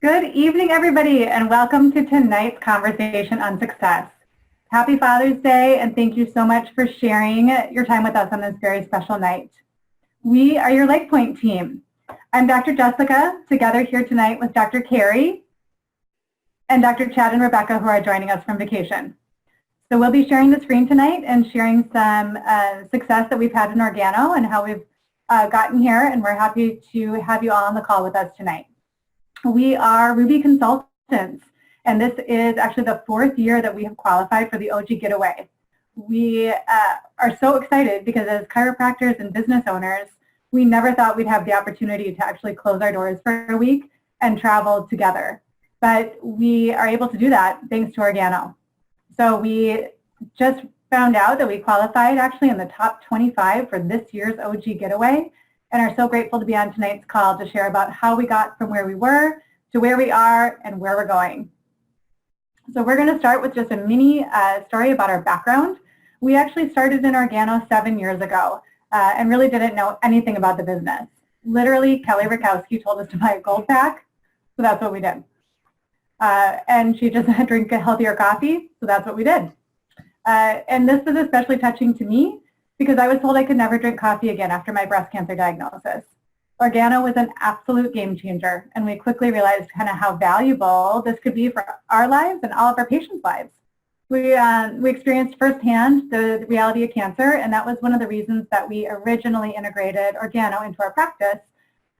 Good evening, everybody, and welcome to tonight's conversation on success. Happy Father's Day, and thank you so much for sharing your time with us on this very special night. We are your Lake Point team. I'm Dr. Jessica, together here tonight with Dr. Carrie and Dr. Chad and Rebecca, who are joining us from vacation. So we'll be sharing the screen tonight and sharing some success that we've had in Organo and how we've gotten here, and we're happy to have you all on the call with us tonight. We are Ruby consultants, and this is actually the 4th year that we have qualified for the OG Getaway. We are so excited because as chiropractors and business owners, we never thought we'd have the opportunity to actually close our doors for a week and travel together. But we are able to do that thanks to Organo. So we just found out that we qualified actually in the top 25 for this year's OG Getaway, and are so grateful to be on tonight's call to share about how we got from where we were to where we are and where we're going. So we're going to start with just a mini story about our background. We actually started in Organo 7 years ago and really didn't know anything about the business. Literally, Kelly Rakowski told us to buy a gold pack, so that's what we did. And she just drink a healthier coffee, so that's what we did. And this was especially touching to me because I was told I could never drink coffee again after my breast cancer diagnosis. Organo was an absolute game changer, and we quickly realized kind of how valuable this could be for our lives and all of our patients' lives. We experienced firsthand the reality of cancer, and that was one of the reasons that we originally integrated Organo into our practice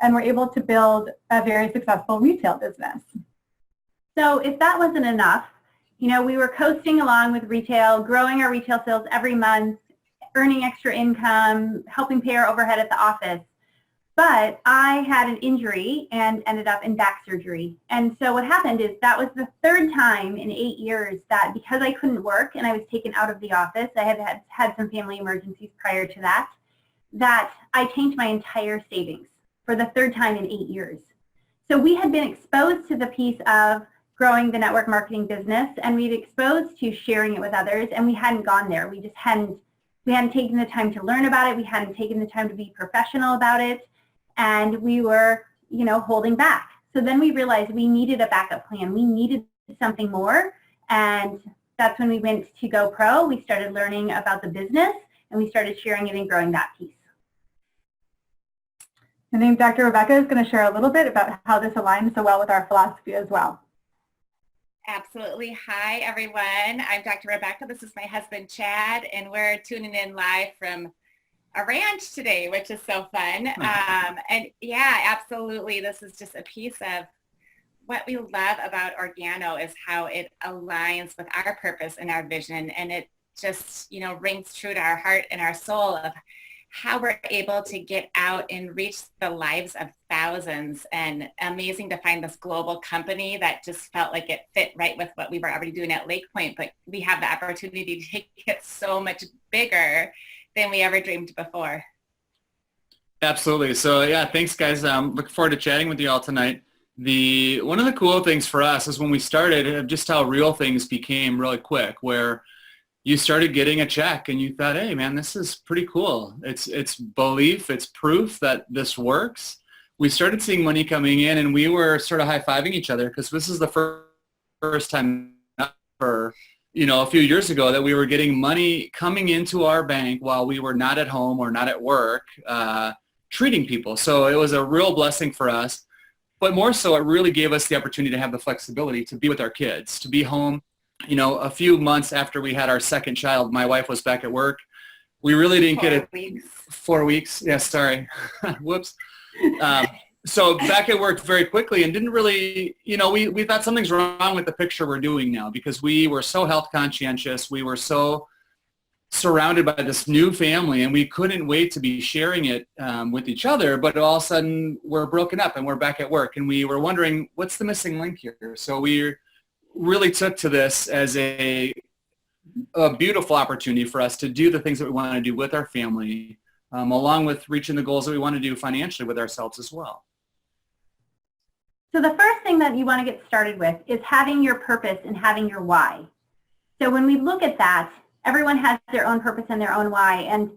and were able to build a very successful retail business. So if that wasn't enough, you know, we were coasting along with retail, growing our retail sales every month, earning extra income, helping pay our overhead at the office. But I had an injury and ended up in back surgery. And so what happened is that was the 3rd time in 8 years that because I couldn't work and I was taken out of the office, I had some family emergencies prior to that, that I tanked my entire savings for the 3rd time in 8 years. So we had been exposed to the piece of growing the network marketing business, and we'd exposed to sharing it with others, and we hadn't gone there. We hadn't taken the time to learn about it. We hadn't taken the time to be professional about it, and we were, you know, holding back. So then we realized we needed a backup plan. We needed something more, and that's when we went to Go Pro. We started learning about the business, and we started sharing it and growing that piece. I think Dr. Rebecca is going to share a little bit about how this aligns so well with our philosophy as well. Absolutely. Hi, everyone. I'm Dr. Rebecca. This is my husband, Chad, and we're tuning in live from a ranch today, which is so fun. And yeah, absolutely. This is just a piece of what we love about Organo is how it aligns with our purpose and our vision. And it just, you know, rings true to our heart and our soul of how we're able to get out and reach the lives of thousands, and amazing to find this global company that just felt like it fit right with what we were already doing at Lake Point, but we have the opportunity to take it so much bigger than we ever dreamed before. Absolutely. So yeah, thanks guys. Looking forward to chatting with you all tonight. One of the cool things for us is when we started, just how real things became really quick, where you started getting a check and you thought, hey man, this is pretty cool. It's belief, it's proof that this works. We started seeing money coming in, and we were sort of high-fiving each other because this is the first time ever, you know, a few years ago that we were getting money coming into our bank while we were not at home or not at work, treating people. So it was a real blessing for us. But more so, it really gave us the opportunity to have the flexibility to be with our kids, to be home. You know, a few months after we had our second child, my wife was back at work. We really didn't get it. 4 weeks. 4 weeks. Yeah, sorry. Whoops. So back at work very quickly, and didn't really, you know, we thought something's wrong with the picture we're doing now because we were so health conscientious. We were so surrounded by this new family, and we couldn't wait to be sharing it with each other. But all of a sudden, we're broken up and we're back at work, and we were wondering, what's the missing link here? So we really took to this as a beautiful opportunity for us to do the things that we want to do with our family, along with reaching the goals that we want to do financially with ourselves as well. So the first thing that you want to get started with is having your purpose and having your why. So when we look at that, everyone has their own purpose and their own why, and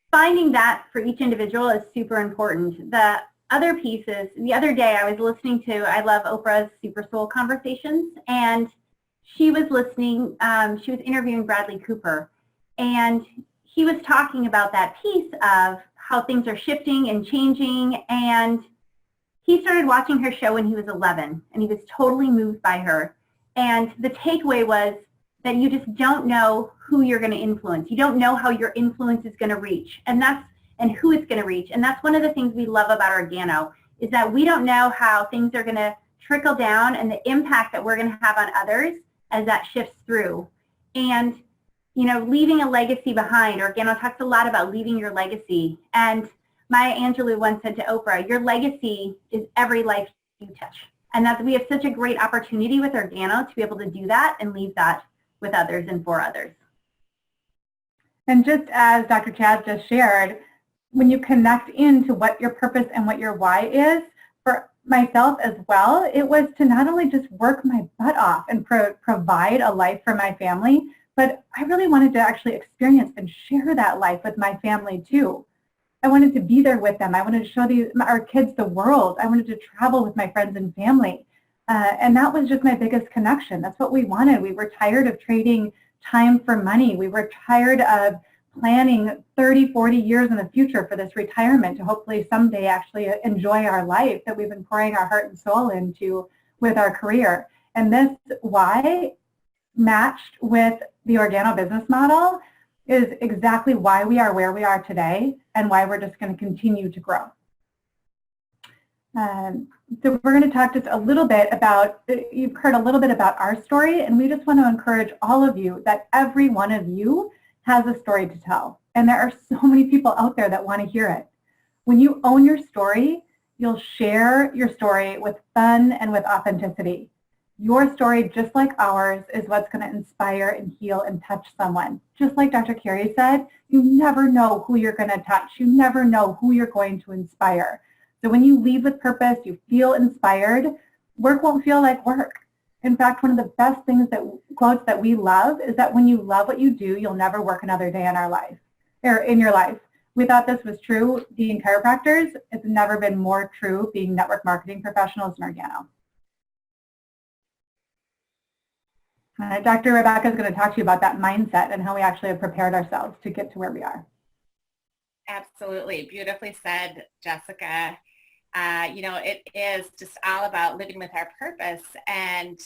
finding that for each individual is super important. The other pieces, the other day I was listening to, I love Oprah's Super Soul Conversations, and she was listening, she was interviewing Bradley Cooper, and he was talking about that piece of how things are shifting and changing, and he started watching her show when he was 11, and he was totally moved by her. And the takeaway was that you just don't know who you're going to influence. You don't know how your influence is going to reach, and who it's going to reach. And that's one of the things we love about Organo, is that we don't know how things are going to trickle down and the impact that we're going to have on others as that shifts through. And, you know, leaving a legacy behind. Organo talks a lot about leaving your legacy. And Maya Angelou once said to Oprah, your legacy is every life you touch. And that we have such a great opportunity with Organo to be able to do that and leave that with others and for others. And just as Dr. Chad just shared, when you connect into what your purpose and what your why is, for myself as well, it was to not only just work my butt off and provide a life for my family, but I really wanted to actually experience and share that life with my family too. I wanted to be there with them. I wanted to show our kids the world. I wanted to travel with my friends and family. And that was just my biggest connection. That's what we wanted. We were tired of trading time for money. We were tired of planning 30, 40 years in the future for this retirement to hopefully someday actually enjoy our life that we've been pouring our heart and soul into with our career. And this why, matched with the Organo business model, is exactly why we are where we are today and why we're just going to continue to grow. So we're going to talk just a little bit about, you've heard a little bit about our story, and we just want to encourage all of you that every one of you has a story to tell. And there are so many people out there that want to hear it. When you own your story, you'll share your story with fun and with authenticity. Your story, just like ours, is what's going to inspire and heal and touch someone. Just like Dr. Carrie said, you never know who you're going to touch. You never know who you're going to inspire. So when you lead with purpose, you feel inspired, work won't feel like work. In fact, one of the best quotes that we love is that when you love what you do, you'll never work another day in your life. We thought this was true being chiropractors. It's never been more true being network marketing professionals in Organo. Dr. Rebecca is going to talk to you about that mindset and how we actually have prepared ourselves to get to where we are. Absolutely. Beautifully said, Jessica. You know, it is just all about living with our purpose, and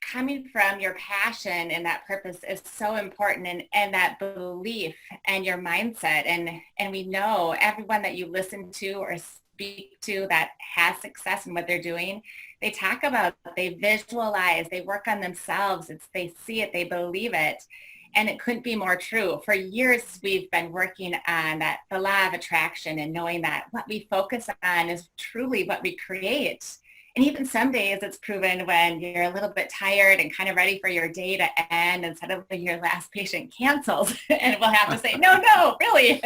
coming from your passion and that purpose is so important, and that belief and your mindset. And we know everyone that you listen to or speak to that has success in what they're doing, they talk about, they visualize, they work on themselves. They see it, they believe it. And it couldn't be more true. For years, we've been working on the law of attraction, and knowing that what we focus on is truly what we create. And even some days it's proven when you're a little bit tired and kind of ready for your day to end, and suddenly your last patient cancels and we'll have to say, no, really,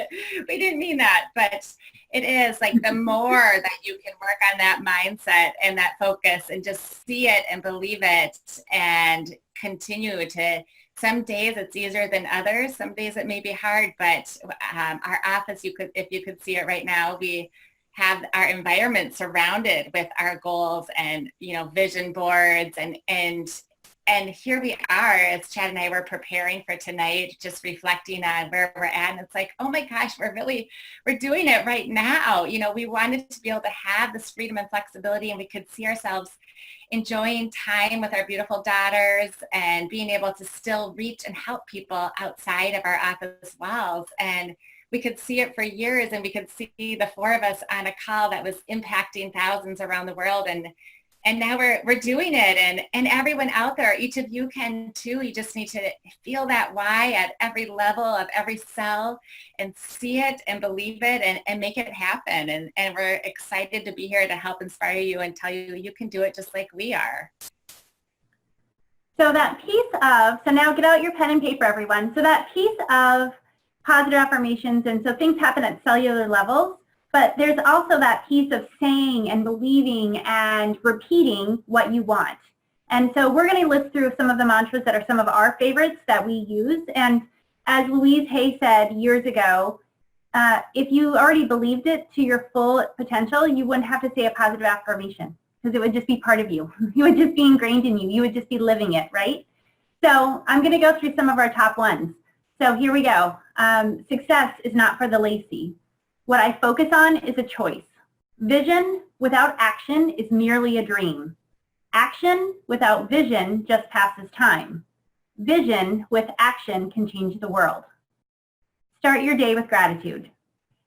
we didn't mean that. But it is like the more that you can work on that mindset and that focus and just see it and believe it and continue to, some days it's easier than others. Some days it may be hard, but our office, if you could see it right now, we have our environment surrounded with our goals and, you know, vision boards, and here we are, as Chad and I were preparing for tonight, just reflecting on where we're at. And it's like, oh my gosh, we're doing it right now. You know, we wanted to be able to have this freedom and flexibility, and we could see ourselves enjoying time with our beautiful daughters and being able to still reach and help people outside of our office walls. And we could see it for years, and we could see the four of us on a call that was impacting thousands around the world. And now we're doing it, and everyone out there, each of you can too. You just need to feel that why at every level of every cell, and see it and believe it and make it happen. And we're excited to be here to help inspire you and tell you you can do it just like we are. So that piece of, so now get out your pen and paper, everyone. So that piece of positive affirmations, and so things happen at cellular levels. But there's also that piece of saying and believing and repeating what you want. And so we're going to list through some of the mantras that are some of our favorites that we use. And as Louise Hay said years ago, if you already believed it to your full potential, you wouldn't have to say a positive affirmation because it would just be part of you. It would just be ingrained in you. You would just be living it, right? So I'm going to go through some of our top ones. So here we go. Success is not for the lazy. What I focus on is a choice. Vision without action is merely a dream. Action without vision just passes time. Vision with action can change the world. Start your day with gratitude.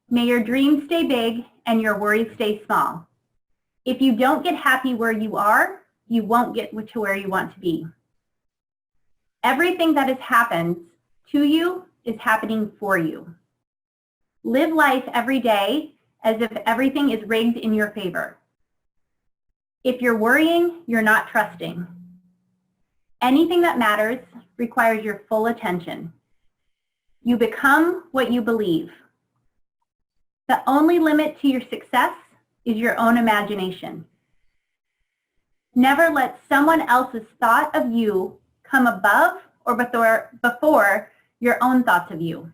May your dreams stay big and your worries stay small. If you don't get happy where you are, you won't get to where you want to be. Everything that has happened to you is happening for you. Live life every day as if everything is rigged in your favor. If you're worrying, you're not trusting. Anything that matters requires your full attention. You become what you believe. The only limit to your success is your own imagination. Never let someone else's thought of you come above or before your own thoughts of you.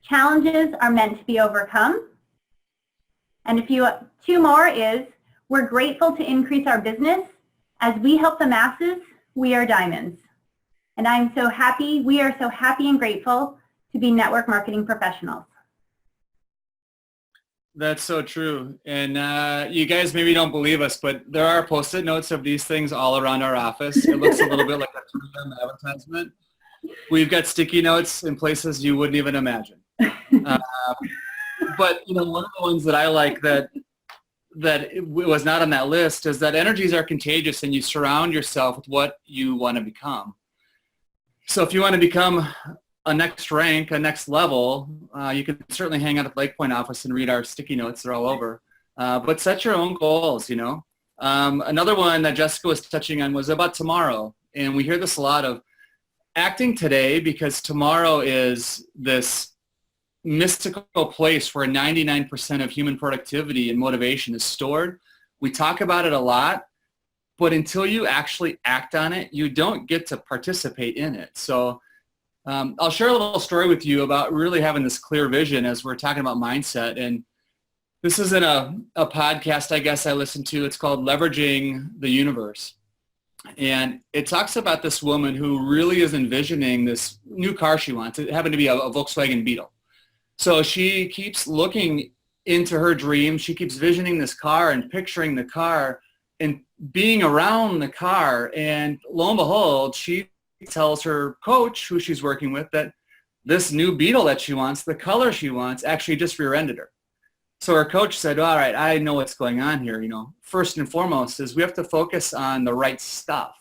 Challenges are meant to be overcome. And two more is, we're grateful to increase our business. As we help the masses, we are diamonds. And we are so happy and grateful to be network marketing professionals. That's so true. And you guys maybe don't believe us, but there are Post-it notes of these things all around our office. It looks a little bit like a 2M advertisement. We've got sticky notes in places you wouldn't even imagine. But one of the ones that I like that it was not on that list is that energies are contagious and you surround yourself with what you want to become. So if you want to become a next rank, a next level, you can certainly hang out at the Lake Point office and read our sticky notes. They're all over. But set your own goals, Another one that Jessica was touching on was about tomorrow. And we hear this a lot of acting today because tomorrow is this mystical place where 99% of human productivity and motivation is stored. We talk about it a lot, but until you actually act on it, you don't get to participate in it. So I'll share a little story with you about really having this clear vision as we're talking about mindset. And this is in a podcast I guess I listened to. It's called Leveraging the Universe. And it talks about this woman who really is envisioning this new car she wants. It happened to be a Volkswagen Beetle. So she keeps looking into her dream. She keeps visioning this car and picturing the car and being around the car. And lo and behold, she tells her coach, who she's working with, that this new Beetle that she wants, the color she wants, actually just rear-ended her. So her coach said, all right, I know what's going on here. First and foremost is we have to focus on the right stuff.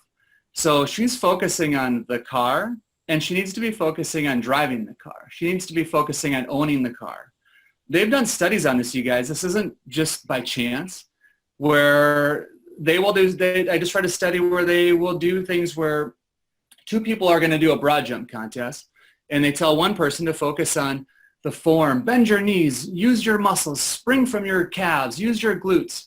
So she's focusing on the car, and she needs to be focusing on driving the car. She needs to be focusing on owning the car. They've done studies on this, you guys. This isn't just by chance, where I just read a study where they will do things where two people are going to do a broad jump contest, and they tell one person to focus on the form, bend your knees, use your muscles, spring from your calves, use your glutes.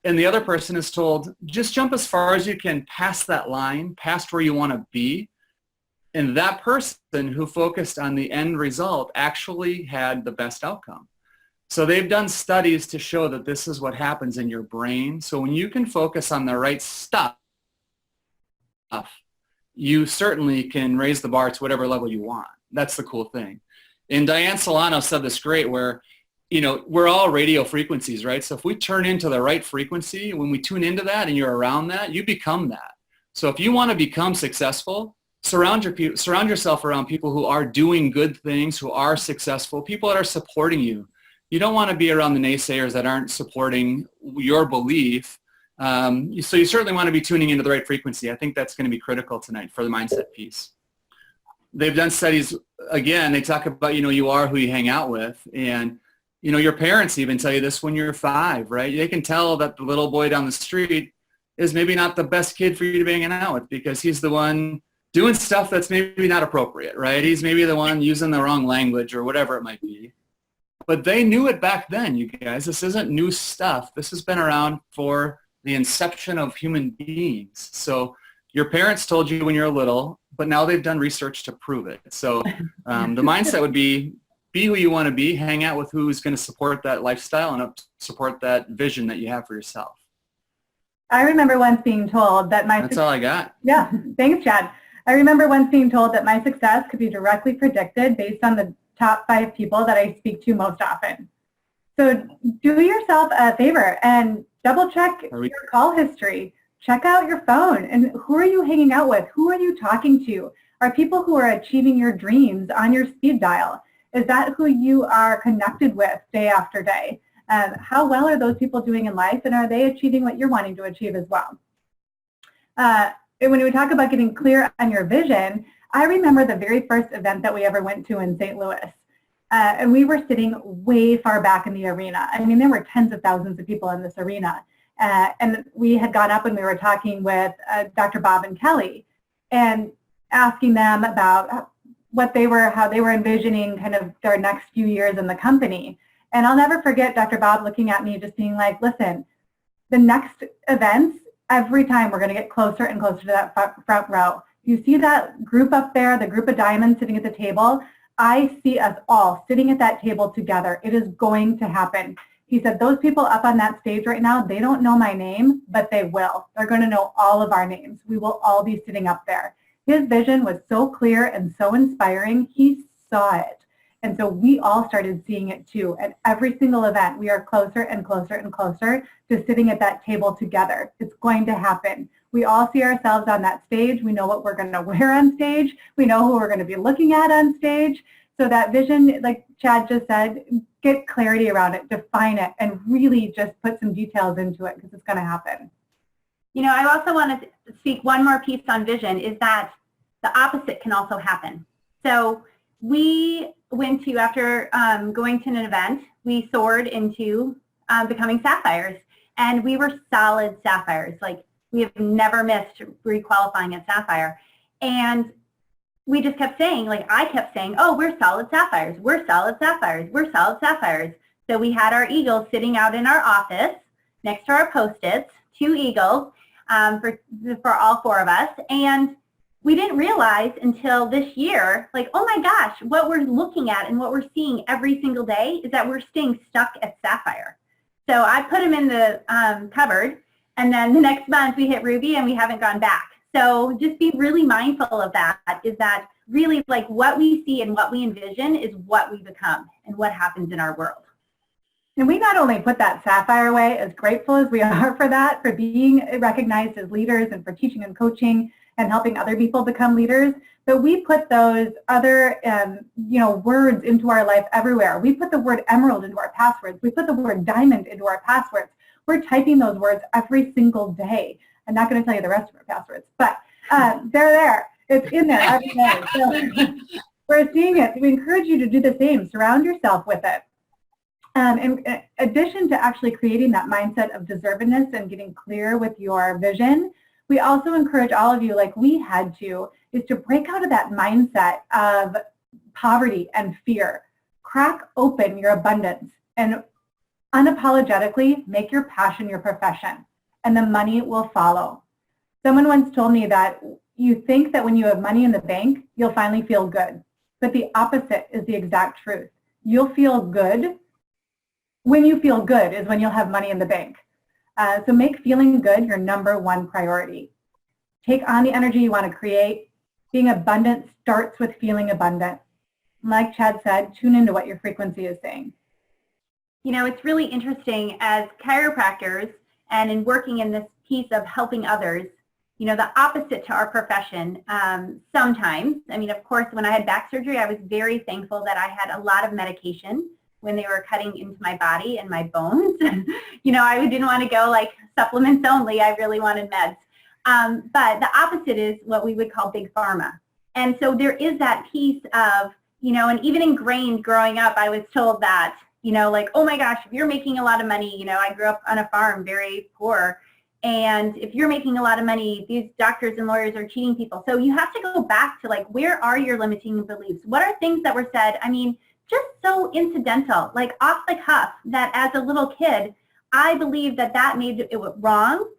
And the other person is told, just jump as far as you can past that line, past where you want to be. And that person who focused on the end result actually had the best outcome. So they've done studies to show that this is what happens in your brain. So when you can focus on the right stuff, you certainly can raise the bar to whatever level you want. That's the cool thing. And Diane Solano said this great where, we're all radio frequencies, right? So if we turn into the right frequency, when we tune into that and you're around that, you become that. So if you want to become successful, surround yourself around people who are doing good things, who are successful, people that are supporting you. You don't want to be around the naysayers that aren't supporting your belief. So you certainly want to be tuning into the right frequency. I think that's going to be critical tonight for the mindset piece. They've done studies, again, they talk about, you are who you hang out with. And, your parents even tell you this when you're 5, right? They can tell that the little boy down the street is maybe not the best kid for you to be hanging out with because he's the one doing stuff that's maybe not appropriate, right? He's maybe the one using the wrong language or whatever it might be. But they knew it back then, you guys. This isn't new stuff. This has been around for the inception of human beings. So your parents told you when you're little, but now they've done research to prove it. So the mindset would be be who you want to be, hang out with who's going to support that lifestyle and support that vision that you have for yourself. I remember once being told that That's all I got. Yeah, thanks, Chad. I remember once being told that my success could be directly predicted based on the top 5 people that I speak to most often. So do yourself a favor and double check your call history. Check out your phone and who are you hanging out with? Who are you talking to? Are people who are achieving your dreams on your speed dial? Is that who you are connected with day after day? How well are those people doing in life, and are they achieving what you're wanting to achieve as well? And when we talk about getting clear on your vision, I remember the very first event that we ever went to in St. Louis. And we were sitting way far back in the arena. I mean, there were tens of thousands of people in this arena. And we had gone up and we were talking with Dr. Bob and Kelly and asking them about how they were envisioning kind of their next few years in the company. And I'll never forget Dr. Bob looking at me just being like, listen, the next events, every time we're going to get closer and closer to that front row. You see that group up there, the group of diamonds sitting at the table? I see us all sitting at that table together. It is going to happen. He said, those people up on that stage right now, they don't know my name, but they will. They're going to know all of our names. We will all be sitting up there. His vision was so clear and so inspiring. He saw it. And so we all started seeing it too. At every single event, we are closer and closer and closer to sitting at that table together. It's going to happen. We all see ourselves on that stage. We know what we're going to wear on stage. We know who we're going to be looking at on stage. So that vision, like Chad just said, get clarity around it, define it, and really just put some details into it because it's going to happen. You know, I also want to speak one more piece on vision is that the opposite can also happen. So we went to, after going to an event, we soared into becoming sapphires. And we were solid sapphires. Like, we have never missed requalifying at sapphire. And we just kept saying, like, I kept saying, oh, we're solid sapphires. We're solid sapphires. We're solid sapphires. So we had our eagles sitting out in our office next to our Post-its, 2 eagles for all 4 of us. And we didn't realize until this year, like, oh my gosh, what we're looking at and what we're seeing every single day is that we're staying stuck at sapphire. So I put them in the cupboard, and then the next month we hit ruby and we haven't gone back. So just be really mindful of that, is that really, like, what we see and what we envision is what we become and what happens in our world. And we not only put that sapphire away, as grateful as we are for that, for being recognized as leaders and for teaching and coaching and helping other people become leaders, but we put those other words into our life everywhere. We put the word emerald into our passwords. We put the word diamond into our passwords. We're typing those words every single day. I'm not going to tell you the rest of our passwords, but they're there. It's in there every day. So we're seeing it. We encourage you to do the same. Surround yourself with it. In addition to actually creating that mindset of deservedness and getting clear with your vision, we also encourage all of you, like we had to, is to break out of that mindset of poverty and fear. Crack open your abundance and unapologetically make your passion your profession, and the money will follow. Someone once told me that you think that when you have money in the bank, you'll finally feel good. But the opposite is the exact truth. You'll feel good. When you feel good is when you'll have money in the bank. So make feeling good your #1 priority. Take on the energy you want to create. Being abundant starts with feeling abundant. Like Chad said, tune into what your frequency is saying. You know, it's really interesting as chiropractors and in working in this piece of helping others, you know, the opposite to our profession sometimes. I mean, of course, when I had back surgery, I was very thankful that I had a lot of medication when they were cutting into my body and my bones. You know, I didn't want to go like supplements only. I really wanted meds. But the opposite is what we would call big pharma. And so there is that piece of, you know, and even ingrained growing up, I was told that, you know, like, oh my gosh, if you're making a lot of money, you know, I grew up on a farm, very poor. And if you're making a lot of money, these doctors and lawyers are cheating people. So you have to go back to, like, where are your limiting beliefs? What are things that were said? I mean, just so incidental, like off the cuff, that as a little kid, I believed that that made it wrong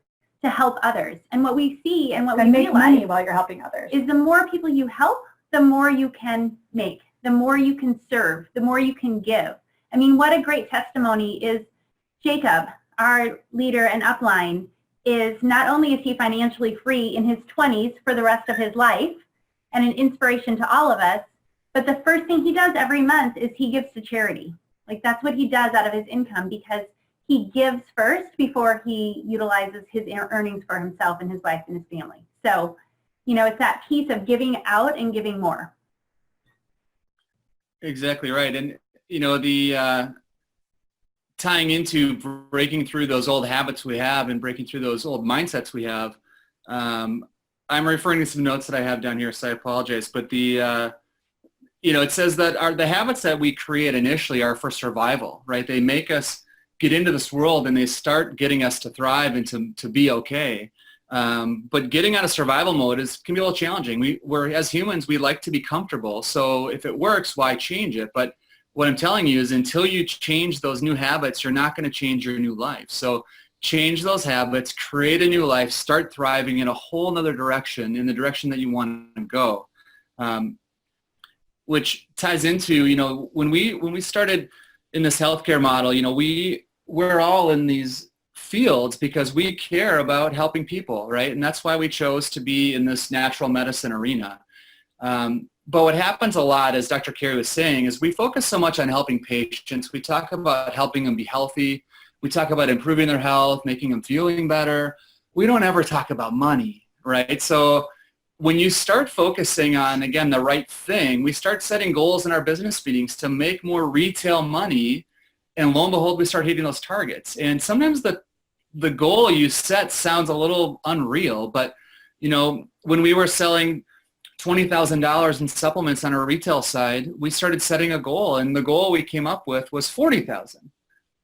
to help others. And what we see and what we make realize money while you're helping others is the more people you help, the more you can make. the more you can serve, the more you can give. I mean, what a great testimony is Jacob, our leader and upline, is not only is he financially free in his 20s for the rest of his life and an inspiration to all of us, but the first thing he does every month is he gives to charity. Like, that's what he does out of his income, because he gives first before he utilizes his earnings for himself and his wife and his family. So, it's that piece of giving out and giving more. Exactly right. And, the tying into breaking through those old habits we have and breaking through those old mindsets we have, I'm referring to some notes that I have down here, so I apologize. But it says that the habits that we create initially are for survival, right? They make us get into this world and they start getting us to thrive and to be okay. But getting out of survival mode can be a little challenging. We're as humans, we like to be comfortable. So if it works, why change it? But what I'm telling you is until you change those new habits, you're not going to change your new life. So change those habits, create a new life, start thriving in a whole nother direction, in the direction that you want to go. Which ties into, when we started in this healthcare model, we're all in these fields because we care about helping people, right? And that's why we chose to be in this natural medicine arena. But what happens a lot, as Dr. Carrie was saying, is we focus so much on helping patients. We talk about helping them be healthy. We talk about improving their health, making them feeling better. We don't ever talk about money, right? So when you start focusing on, again, the right thing, we start setting goals in our business meetings to make more retail money, and lo and behold, we start hitting those targets. And sometimes the goal you set sounds a little unreal, but when we were selling $20,000 in supplements on our retail side, we started setting a goal, and the goal we came up with was $40,000.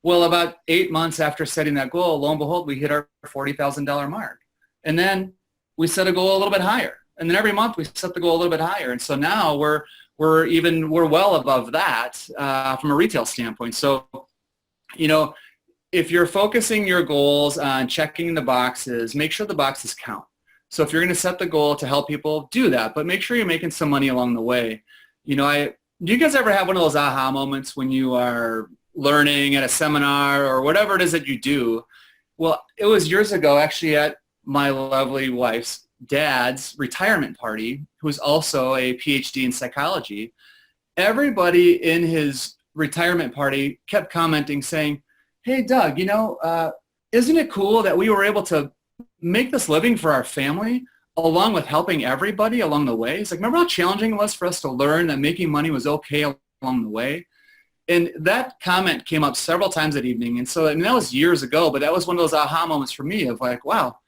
Well, about 8 months after setting that goal, lo and behold, we hit our $40,000 mark. And then we set a goal a little bit higher. And then every month we set the goal a little bit higher. And so now we're well above that from a retail standpoint. So, if you're focusing your goals on checking the boxes, make sure the boxes count. So if you're going to set the goal to help people, do that, but make sure you're making some money along the way. Do you guys ever have one of those aha moments when you are learning at a seminar or whatever it is that you do? Well, it was years ago, actually, at my lovely wife's dad's retirement party, who's also a PhD in psychology. Everybody in his retirement party kept commenting, saying, "Hey, Doug, isn't it cool that we were able to make this living for our family along with helping everybody along the way?" It's like, remember how challenging it was for us to learn that making money was okay along the way? And that comment came up several times that evening. And so, that was years ago, but that was one of those aha moments for me of like, wow,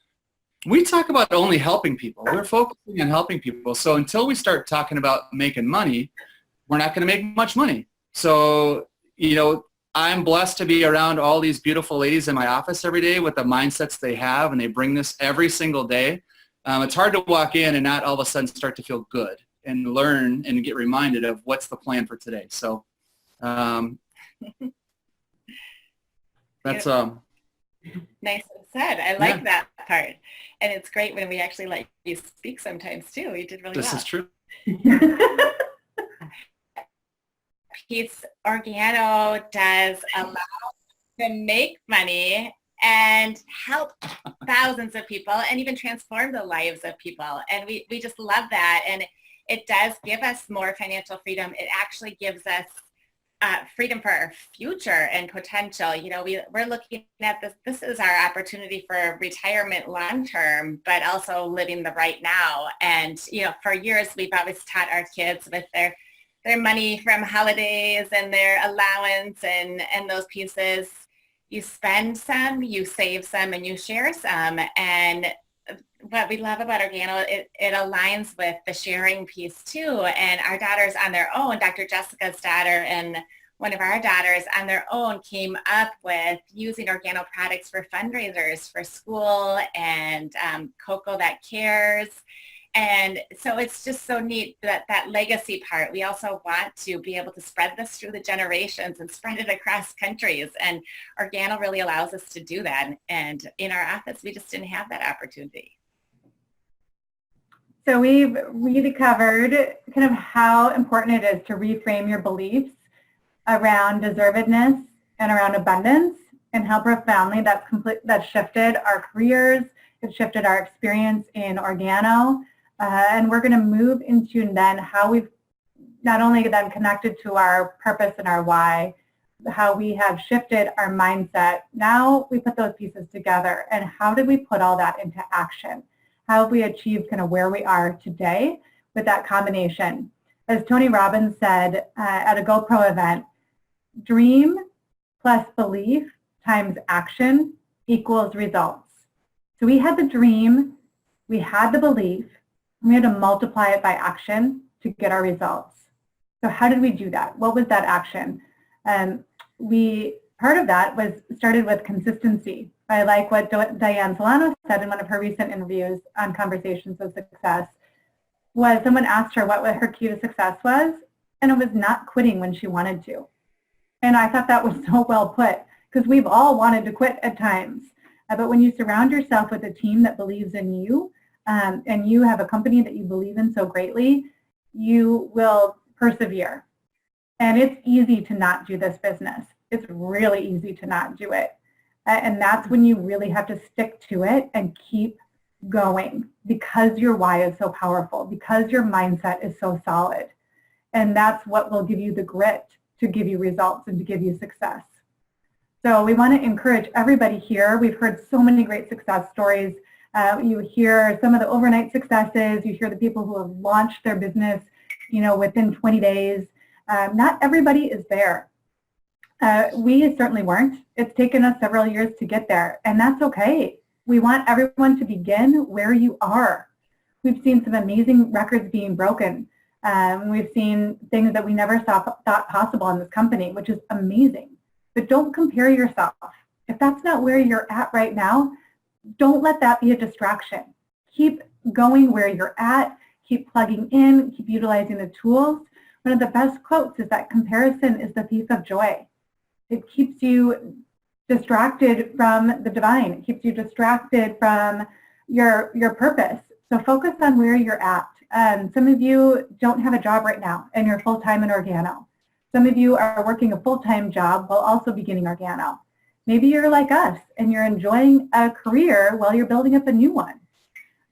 we talk about only helping people. We're focusing on helping people. So until we start talking about making money, we're not going to make much money. So, I'm blessed to be around all these beautiful ladies in my office every day with the mindsets they have, and they bring this every single day. It's hard to walk in and not all of a sudden start to feel good and learn and get reminded of what's the plan for today. So that's nice said. I like that part. And it's great when we actually let you speak sometimes too. You did really well. This is true. Pete's Organo does allow to make money and help thousands of people and even transform the lives of people. And we just love that. And it does give us more financial freedom. It actually gives us freedom for our future and potential. We're looking at this. This is our opportunity for retirement long-term, but also living the right now. And, for years, we've always taught our kids with their money from holidays and their allowance and those pieces. You spend some, you save some, and you share some. And what we love about Organo, it aligns with the sharing piece too. And our daughters on their own, Dr. Jessica's daughter and one of our daughters on their own came up with using Organo products for fundraisers for school and Coco That Cares. And so it's just so neat that legacy part. We also want to be able to spread this through the generations and spread it across countries. And Organo really allows us to do that. And in our office, we just didn't have that opportunity. So we've really covered kind of how important it is to reframe your beliefs around deservedness and around abundance, and how profoundly that's shifted our careers, it's shifted our experience in Organo, and we're going to move into then how we've not only then connected to our purpose and our why, how we have shifted our mindset. Now we put those pieces together, and how did we put all that into action? How have we achieved kind of where we are today with that combination? As Tony Robbins said at a GoPro event, dream plus belief times action equals results. So we had the dream, we had the belief, and we had to multiply it by action to get our results. So how did we do that? What was that action? Part of that was started with consistency. I like what Diane Solano said in one of her recent interviews on Conversations of Success, was someone asked her what her key to success was, and it was not quitting when she wanted to. And I thought that was so well put, because we've all wanted to quit at times. But when you surround yourself with a team that believes in you, and you have a company that you believe in so greatly, you will persevere. And it's easy to not do this business. It's really easy to not do it. And that's when you really have to stick to it and keep going, because your why is so powerful, because your mindset is so solid. And that's what will give you the grit to give you results and to give you success. So we want to encourage everybody here. We've heard so many great success stories. You hear some of the overnight successes. You hear the people who have launched their business, within 20 days. Not everybody is there. We certainly weren't. It's taken us several years to get there, and that's okay. We want everyone to begin where you are. We've seen some amazing records being broken. We've seen things that we never thought possible in this company, which is amazing. But don't compare yourself. If that's not where you're at right now, don't let that be a distraction. Keep going where you're at. Keep plugging in. Keep utilizing the tools. One of the best quotes is that comparison is the thief of joy. It keeps you distracted from the divine. It keeps you distracted from your purpose. So focus on where you're at. Some of you don't have a job right now, and you're full-time in Organo. Some of you are working a full-time job while also beginning Organo. Maybe you're like us, and you're enjoying a career while you're building up a new one.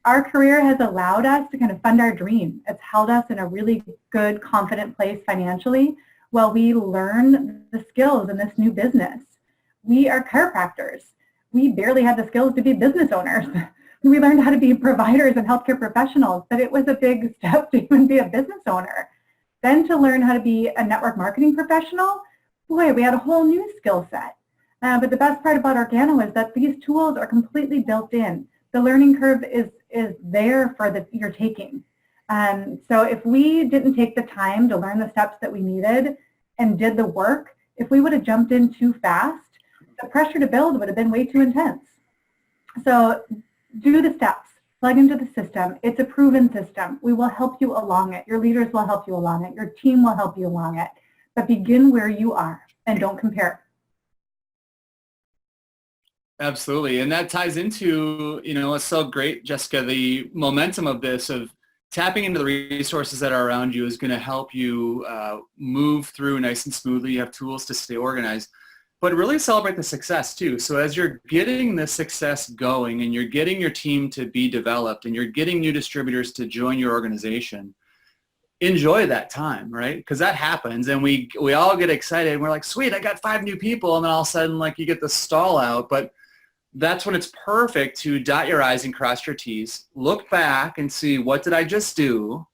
Our career has allowed us to kind of fund our dream. It's held us in a really good, confident place financially while we learn the skills in this new business. We are chiropractors. We barely had the skills to be business owners. We learned how to be providers and healthcare professionals, but it was a big step to even be a business owner. Then to learn how to be a network marketing professional, boy, we had a whole new skill set. But the best part about Organo is that these tools are completely built in. The learning curve is there for your taking. So if we didn't take the time to learn the steps that we needed and did the work, if we would have jumped in too fast, the pressure to build would have been way too intense. So do the steps, plug into the system. It's a proven system. We will help you along it. Your leaders will help you along it. Your team will help you along it. But begin where you are and don't compare. Absolutely. And that ties into, it's so great, Jessica, the momentum of this, of tapping into the resources that are around you is going to help you move through nice and smoothly. You have tools to stay organized, but really celebrate the success too. So as you're getting the success going and you're getting your team to be developed and you're getting new distributors to join your organization, enjoy that time, right? Because that happens and we all get excited and we're like, sweet, I got 5 new people. And then all of a sudden, like, you get the stall out. But that's when it's perfect to dot your I's and cross your T's, look back and see, what did I just do?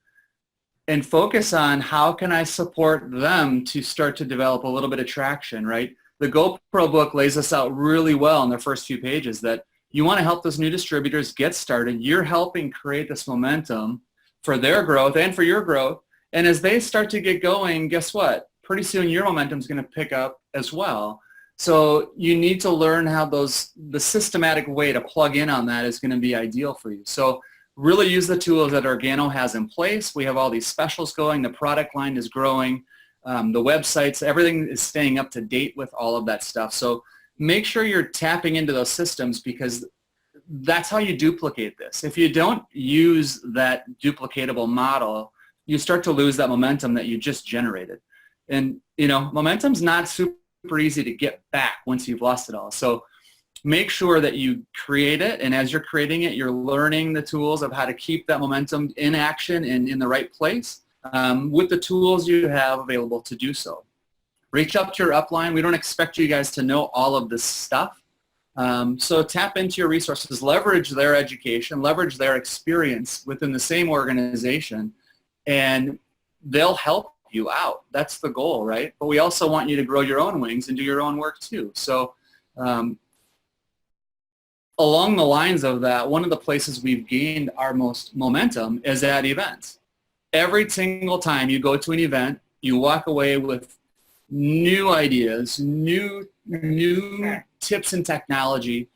And focus on how can I support them to start to develop a little bit of traction, right? The GoPro book lays this out really well in the first few pages, that you want to help those new distributors get started. You're helping create this momentum for their growth and for your growth. And as they start to get going, guess what? Pretty soon your momentum is going to pick up as well. So you need to learn how the systematic way to plug in on that is going to be ideal for you. So really use the tools that Organo has in place. We have all these specials going. The product line is growing. The websites, everything is staying up to date with all of that stuff. So make sure you're tapping into those systems, because that's how you duplicate this. If you don't use that duplicatable model, you start to lose that momentum that you just generated. And, momentum's not super easy to get back once you've lost it all. So make sure that you create it, and as you're creating it, you're learning the tools of how to keep that momentum in action and in the right place with the tools you have available to do so. Reach up to your upline. We don't expect you guys to know all of this stuff. So tap into your resources, leverage their education, leverage their experience within the same organization, and they'll help you out. That's the goal, right? But we also want you to grow your own wings and do your own work too. So along the lines of that, one of the places we've gained our most momentum is at events. Every single time you go to an event, you walk away with new ideas, new tips and technology.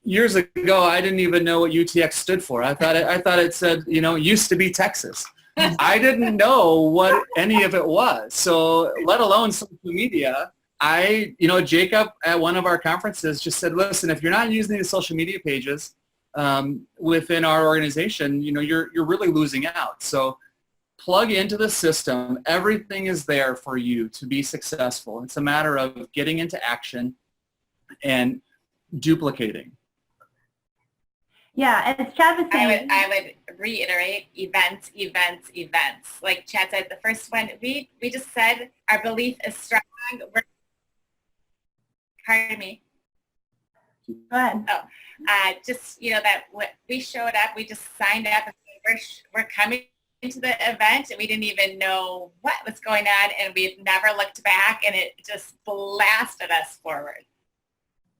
Years ago, I didn't even know what UTX stood for. I thought it said, used to be Texas. I didn't know what any of it was. So let alone social media. Jacob at one of our conferences just said, listen, if you're not using the social media pages within our organization, you're really losing out. So plug into the system. Everything is there for you to be successful. It's a matter of getting into action and duplicating. Yeah, as Chad was saying, I would reiterate events. Like Chad said, the first one, we just said our belief is strong. Pardon me. Go ahead. That we showed up, we just signed up, and we're coming into the event, and we didn't even know what was going on, and we've never looked back, and it just blasted us forward.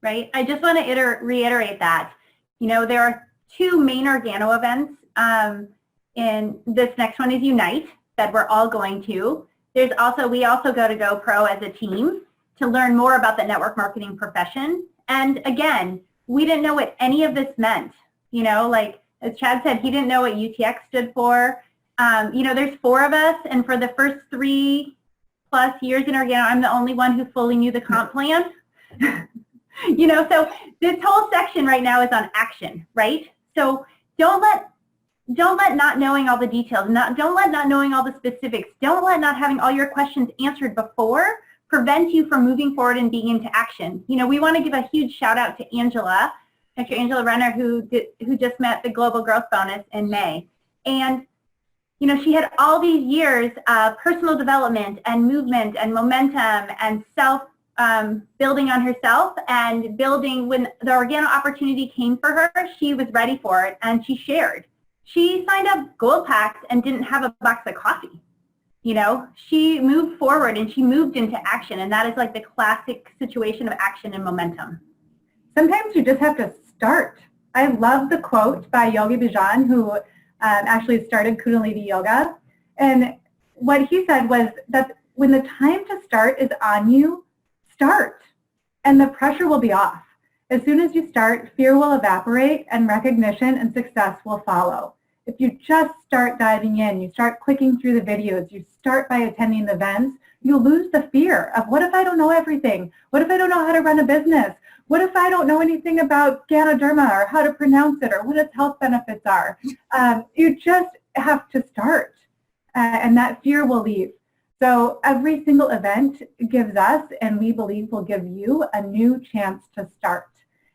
Right. I just want to reiterate that. There are two main Organo events. In this next one is Unite that we're all going to. We also go to GoPro as a team to learn more about the network marketing profession. And again, we didn't know what any of this meant. Like as Chad said, he didn't know what UTX stood for. There's 4 of us, and for the first 3+ years in Organo, I'm the only one who fully knew the comp plan. So this whole section right now is on action, right? So don't let not knowing all the details, don't let not knowing all the specifics, don't let not having all your questions answered before prevent you from moving forward and being into action. We want to give a huge shout out to Angela, Dr. Angela Renner, who just met the Global Growth Bonus in May. And she had all these years of personal development and movement and momentum and building on herself and building. When the Organo opportunity came for her, she was ready for it, and she shared. She signed up Gold Packs and didn't have a box of coffee. She moved forward and she moved into action, and that is like the classic situation of action and momentum. Sometimes you just have to start. I love the quote by Yogi Bhajan, who actually started Kundalini Yoga. And what he said was that when the time to start is on you, start, and the pressure will be off. As soon as you start, fear will evaporate and recognition and success will follow. If you just start diving in, you start clicking through the videos, you start by attending the events, you'll lose the fear of what if I don't know everything? What if I don't know how to run a business? What if I don't know anything about Ganoderma or how to pronounce it or what its health benefits are? You just have to start, and that fear will leave. So every single event gives us, and we believe will give you, a new chance to start.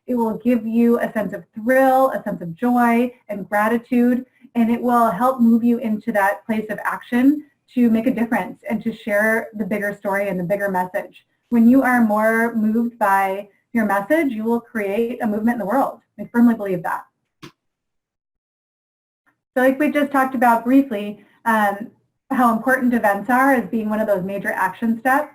It will give you a sense of thrill, a sense of joy and gratitude, and it will help move you into that place of action to make a difference and to share the bigger story and the bigger message. When you are more moved by your message, you will create a movement in the world. I firmly believe that. So like we just talked about briefly, how important events are as being one of those major action steps.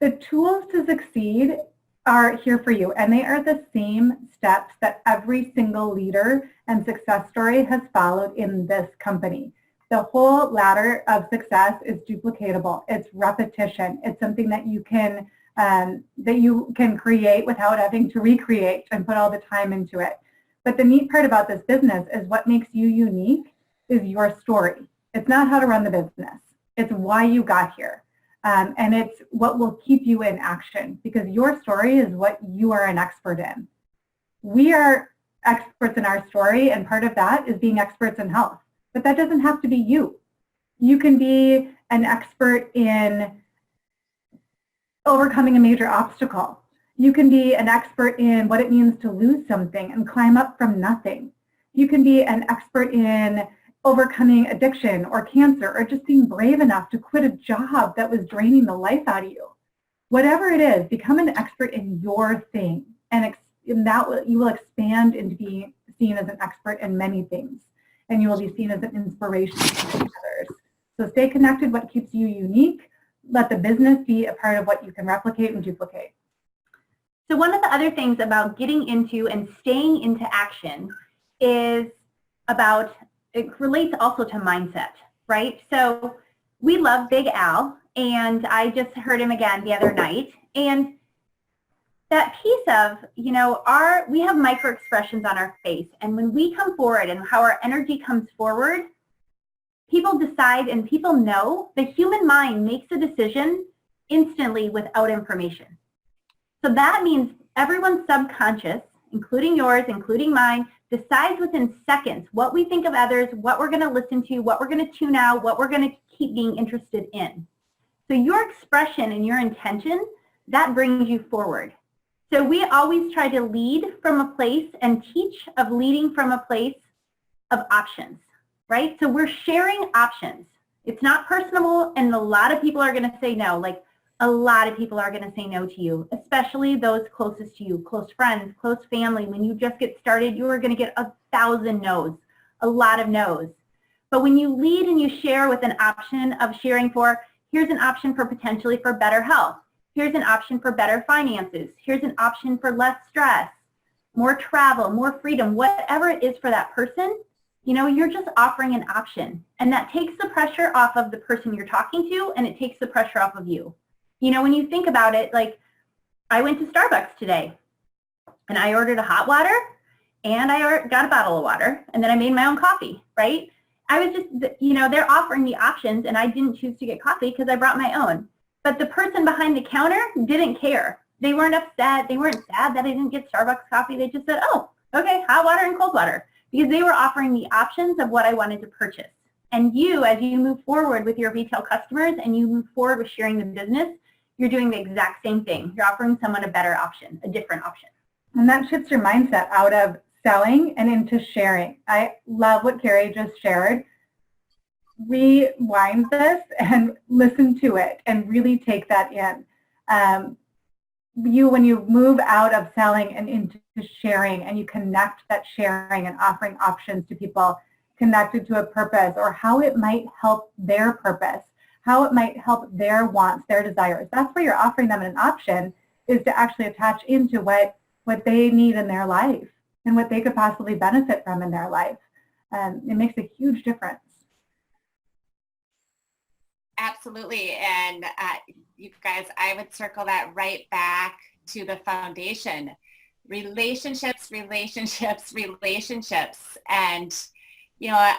The tools to succeed are here for you, and they are the same steps that every single leader and success story has followed in this company. The whole ladder of success is duplicatable. It's repetition. It's something that you can create without having to recreate and put all the time into it. But the neat part about this business is what makes you unique is your story. It's not how to run the business. It's why you got here. And it's what will keep you in action, because your story is what you are an expert in. We are experts in our story, and part of that is being experts in health. But that doesn't have to be you. You can be an expert in overcoming a major obstacle. You can be an expert in what it means to lose something and climb up from nothing. You can be an expert in overcoming addiction or cancer, or just being brave enough to quit a job that was draining the life out of you. Whatever it is, become an expert in your thing, and that you will expand into being seen as an expert in many things, and you will be seen as an inspiration to others. So stay connected. What keeps you unique? Let the business be a part of what you can replicate and duplicate. So one of the other things about getting into and staying into action is about, it relates also to mindset, right? So we love Big Al, and I just heard him again the other night. And that piece of, we have micro expressions on our face. And when we come forward and how our energy comes forward, people decide and people know the human mind makes a decision instantly without information. So that means everyone's subconscious, including yours, including mine, decides within seconds what we think of others, what we're going to listen to, what we're going to tune out, what we're going to keep being interested in. So your expression and your intention, that brings you forward. So we always try to lead from a place and teach of leading from a place of options, right? So we're sharing options. It's not personable, and a lot of people are going to say no. Like, a lot of people are going to say no to you, especially those closest to you, close friends, close family. When you just get started, you are going to get 1,000 no's, a lot of no's. But when you lead and you share with an option of sharing for, here's an option for potentially for better health. Here's an option for better finances. Here's an option for less stress, more travel, more freedom, whatever it is for that person, you're just offering an option. And that takes the pressure off of the person you're talking to, and it takes the pressure off of you. When you think about it, like, I went to Starbucks today and I ordered a hot water and I got a bottle of water, and then I made my own coffee, right? I was just, they're offering me options, and I didn't choose to get coffee because I brought my own. But the person behind the counter didn't care. They weren't upset. They weren't sad that I didn't get Starbucks coffee. They just said, oh, okay, hot water and cold water, because they were offering me options of what I wanted to purchase. And you, as you move forward with your retail customers and you move forward with sharing the business, you're doing the exact same thing. You're offering someone a better option, a different option. And that shifts your mindset out of selling and into sharing. I love what Carrie just shared. Rewind this and listen to it and really take that in. When you move out of selling and into sharing, and you connect that sharing and offering options to people connected to a purpose, or how it might help their purpose, how it might help their wants, their desires. That's where you're offering them an option, is to actually attach into what they need in their life and what they could possibly benefit from in their life. It makes a huge difference. Absolutely. And you guys, I would circle that right back to the foundation. Relationships, relationships, relationships. And,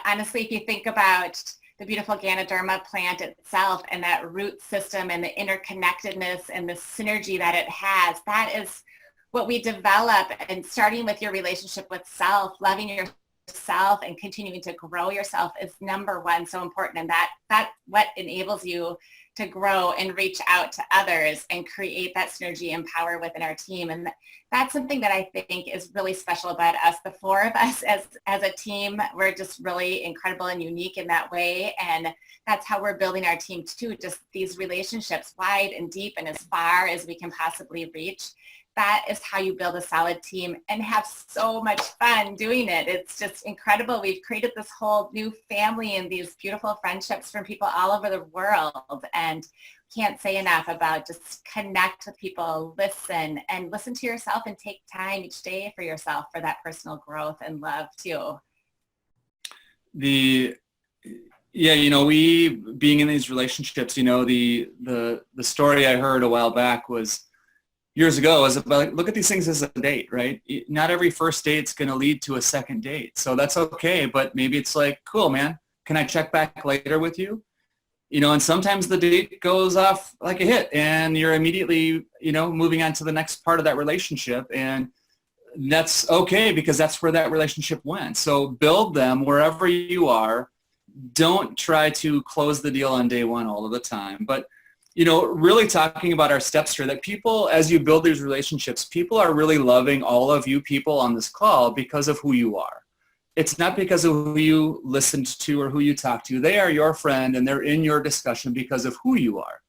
honestly, if you think about the beautiful Ganoderma plant itself and that root system and the interconnectedness and the synergy that it has, that is what we develop. And starting with your relationship with self, loving yourself and continuing to grow yourself is number one, so important. And that's what enables you to grow and reach out to others and create that synergy and power within our team. And that's something that I think is really special about us. The four of us as a team, we're just really incredible and unique in that way. And that's how we're building our team too, just these relationships wide and deep and as far as we can possibly reach. That is how you build a solid team and have so much fun doing it. It's just incredible. We've created this whole new family and these beautiful friendships from people all over the world, and can't say enough about just connect with people, listen to yourself, and take time each day for yourself for that personal growth and love too. We being in these relationships, the story I heard a while back was years ago is about, look at these things as a date, right? Not every first date's going to lead to a second date. So that's okay. But maybe it's like, cool, man, can I check back later with you? And sometimes the date goes off like a hit and you're immediately, moving on to the next part of that relationship. And that's okay, because that's where that relationship went. So build them wherever you are. Don't try to close the deal on day one all of the time. But, really talking about our steps here, that people, as you build these relationships, people are really loving all of you people on this call because of who you are. It's not because of who you listened to or who you talked to. They are your friend, and they're in your discussion because of who you are.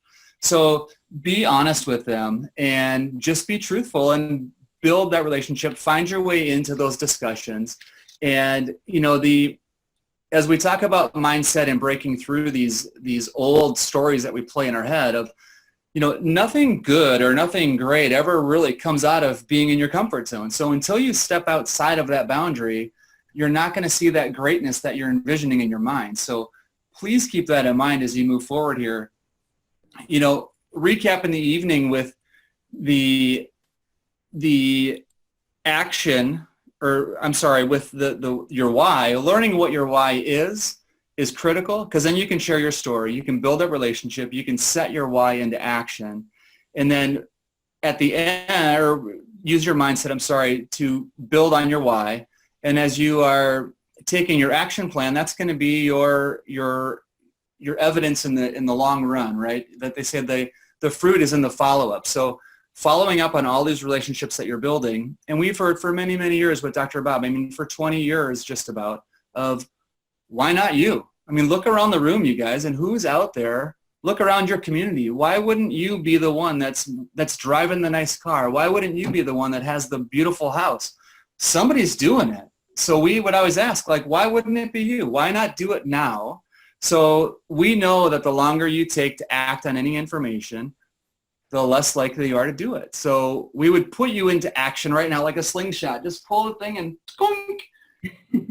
So be honest with them and just be truthful and build that relationship. Find your way into those discussions. And, as we talk about mindset and breaking through these old stories that we play in our head of, nothing good or nothing great ever really comes out of being in your comfort zone. So until you step outside of that boundary, you're not going to see that greatness that you're envisioning in your mind. So please keep that in mind as you move forward here. Recap in the evening with the action, with your why. Learning what your why is critical, because then you can share your story, you can build a relationship, you can set your why into action, and then at the end, or use your mindset, to build on your why. And as you are taking your action plan, that's going to be your evidence in the long run, right? That they said the fruit is in the follow-up. So following up on all these relationships that you're building, and we've heard for many, many years with Dr. Bob, for 20 years just about, of why not you? Look around the room, you guys, and who's out there? Look around your community. Why wouldn't you be the one that's driving the nice car? Why wouldn't you be the one that has the beautiful house? Somebody's doing it. So we would always ask, why wouldn't it be you? Why not do it now? So we know that the longer you take to act on any information, the less likely you are to do it. So we would put you into action right now like a slingshot. Just pull the thing and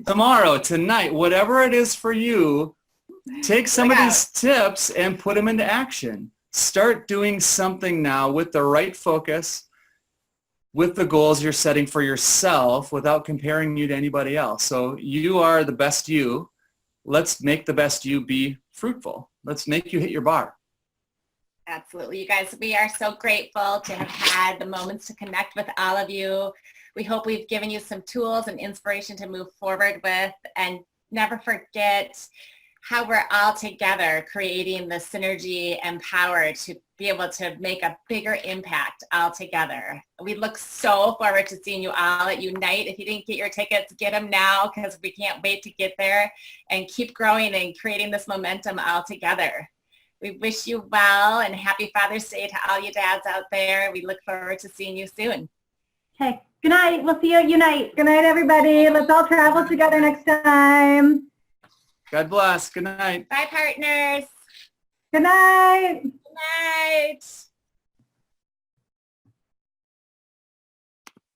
tomorrow, tonight, whatever it is for you, take some of these tips and put them into action. Start doing something now with the right focus, with the goals you're setting for yourself without comparing you to anybody else. So you are the best you. Let's make the best you be fruitful. Let's make you hit your bar. Absolutely. You guys, we are so grateful to have had the moments to connect with all of you. We hope we've given you some tools and inspiration to move forward with, and never forget how we're all together creating the synergy and power to be able to make a bigger impact all together. We look so forward to seeing you all at Unite. If you didn't get your tickets, get them now, because we can't wait to get there and keep growing and creating this momentum all together. We wish you well, and happy Father's Day to all you dads out there. We look forward to seeing you soon. Okay. Good night. We'll see you at Unite. Good night, everybody. Let's all travel together next time. God bless. Good night. Bye, partners. Good night. Good night.